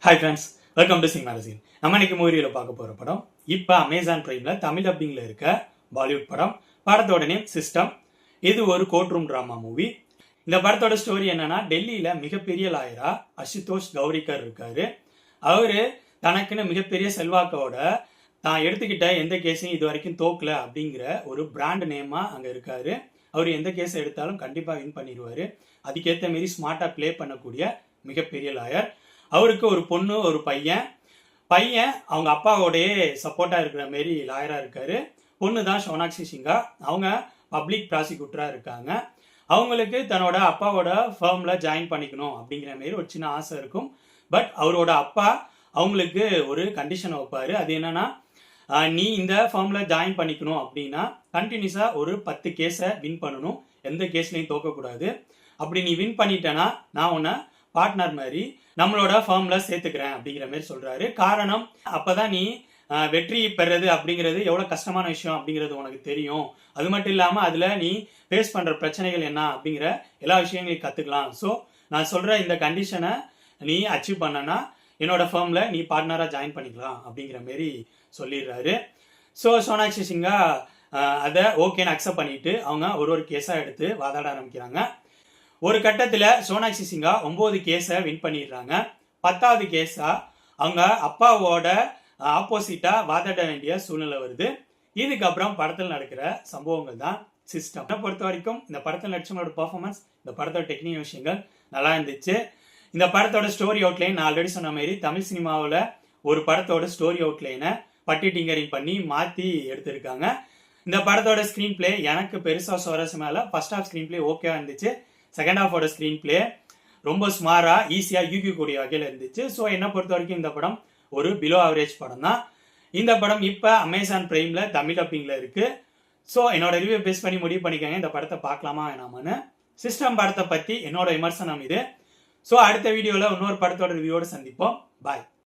Hi friends, welcome to Singh magazine. நம்ம இன்னைக்கு மூவியில் பார்க்க போகிற படம் இப்போ அமேசான் பிரைமில் தமிழ் டப்பிங்கில் இருக்க பாலிவுட் படம். படத்தோட நேம் சிஸ்டம். இது ஒரு கோர்ட் ரூம் ட்ராமா மூவி. இந்த படத்தோட ஸ்டோரி என்னன்னா, டெல்லியில் மிகப்பெரிய லாயரா அசுதோஷ் கௌரிகர் இருக்காரு. அவரு தனக்குன்னு மிகப்பெரிய செல்வாக்கோட தான் எடுத்துக்கிட்ட எந்த கேஸையும் இது வரைக்கும் தோக்கல அப்படிங்கிற ஒரு பிராண்ட் நேமா அங்கே இருக்காரு. அவர் எந்த கேஸை எடுத்தாலும் கண்டிப்பாக வின் பண்ணிடுவார். அதுக்கேற்ற மாரி ஸ்மார்ட்டாக ப்ளே பண்ணக்கூடிய மிகப்பெரிய லாயர். அவருக்கு ஒரு பொண்ணு ஒரு பையன் அவங்க அப்பாவோடைய சப்போர்ட்டா இருக்கிற மாரி லாயரா இருக்காரு. பொண்ணு தான் சோனாக்ஷி சிங்கா. அவங்க பப்ளிக் ப்ராசிக்யூட்டரா இருக்காங்க. அவங்களுக்கு தன்னோட அப்பாவோட ஃபர்ம்ல ஜாயின் பண்ணிக்கணும் அப்படிங்கிற மாரி ஒரு சின்ன ஆசை இருக்கும். பட் அவரோட அப்பா அவங்களுக்கு ஒரு கண்டிஷனை வைப்பாரு. அது என்னன்னா, நீ இந்த ஃபார்ம்ல ஜாயின் பண்ணிக்கணும் அப்படின்னா கண்டினியூஸா ஒரு 10 கேஸை வின் பண்ணணும். எந்த கேஸ்லையும் தோக்கக்கூடாது. அப்படி நீ வின் பண்ணிட்டேன்னா நான் உன்னை பார்ட்னர் மாதிரி நம்மளோட ஃபார்ம்ல சேர்த்துக்கிறேன் அப்படிங்கிற மாதிரி சொல்றாரு. காரணம், அப்பதான் நீ வெற்றி பெறது அப்படிங்கிறது எவ்வளவு கஷ்டமான விஷயம் அப்படிங்கிறது உனக்கு தெரியும். அது மட்டும் இல்லாம அதுல நீ ஃபேஸ் பண்ற பிரச்சனைகள் என்ன அப்படிங்கிற எல்லா விஷயங்களையும் கத்துக்கலாம். ஸோ நான் சொல்ற இந்த கண்டிஷனை நீ அச்சீவ் பண்ணனா என்னோட ஃபார்ம்ல நீ பார்ட்னரா ஜாயின் பண்ணிக்கலாம் அப்படிங்கிற மாதிரி சொல்லிடுறாரு. ஸோ சோனாக்ஷி சிங்கா அதை ஓகேன்னு அக்செப்ட் பண்ணிட்டு அவங்க ஒரு கேஸா எடுத்து வாதாட ஆரம்பிக்கிறாங்க. ஒரு கட்டத்தில் சோனாக்ஷி சிங்கா 9 கேஸை வின் பண்ணிடுறாங்க. 10வது கேஸா அவங்க அப்பாவோட ஆப்போசிட்டா வாதாட வேண்டிய சூழ்நிலை வருது. இதுக்கப்புறம் படத்தில் நடக்கிற சம்பவங்கள் தான் சிஸ்டம். பொறுத்த வரைக்கும் இந்த படத்தில் நடிச்சவங்களோட பெர்ஃபார்மன்ஸ், இந்த படத்தோட டெக்னிக் விஷயங்கள் நல்லா இருந்துச்சு. இந்த படத்தோட ஸ்டோரி அவுட்லைன் நான் ஆல்ரெடி சொன்ன மாதிரி தமிழ் சினிமாவில் ஒரு படத்தோட ஸ்டோரி அவுட்லைனை பட்டி டிங்கரிங் பண்ணி மாற்றி எடுத்திருக்காங்க. இந்த படத்தோட ஸ்க்ரீன் பிளே எனக்கு பெருசாக சுவாரஸ்யமா இல்லை. ஃபர்ஸ்ட் ஹாஃப் ஸ்க்ரீன் பிளே ஓகேவா இருந்துச்சு. செகண்ட் ஹாஃபோட ஸ்க்ரீன் பிளே ரொம்ப ஸ்மாரா ஈஸியாக யூகிக்கூடிய வகையில் இருந்துச்சு. ஸோ என்னை பொறுத்த வரைக்கும் இந்த படம் ஒரு பிலோ ஆவரேஜ் படம் தான். இந்த படம் இப்போ அமேசான் பிரைம்ல தமிழ் டப்பிங்ல இருக்கு. ஸோ என்னோட ரிவ்யூ பேஸ் பண்ணி முடிவு பண்ணிக்கோங்க இந்த படத்தை பார்க்கலாமா வேணாமான்னு. சிஸ்டம் படத்தை பற்றி என்னோட விமர்சனம் இது. ஸோ அடுத்த வீடியோவில் இன்னொரு படத்தோட ரிவ்யூவோட சந்திப்போம். பாய்.